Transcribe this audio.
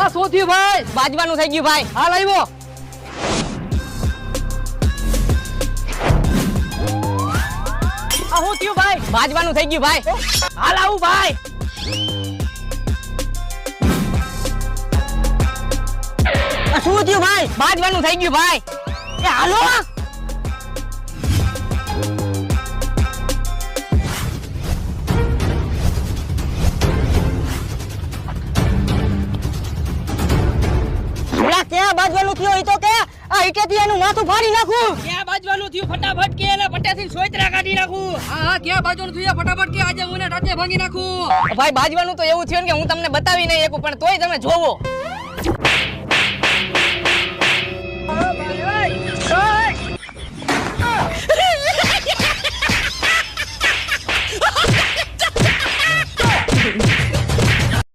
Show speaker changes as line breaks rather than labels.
આ શું થયું ભાઈ?
બાજવાનું થઈ ગયું ભાઈ.
હાલ આવ્યો. આ શું થયું ભાઈ?
બાજવાનું થઈ ગયું ભાઈ.
હાલ આવું ભાઈ.
આ શું થયું ભાઈ? બાજવાનું થઈ ગયું ભાઈ.
એ હાલો.
ક્યાં બાજવાનું થયું હોય તો કે આ ઈટેથી એનું માથું ફાડી નાખું.
ક્યાં બાજવાનું થયું? ફટાફટ કે એને પટ્ટેથી સોયત્રા કાઢી નાખું. હા ક્યાં બાજવાનું થયું? ફટાફટ કે આજે હું એને ટાટે ભાગી નાખું.
ભાઈ બાજવાનું તો એવું થયું ને કે હું તમને બતાવી નહીં શકું, પણ તોય તમે જોવો.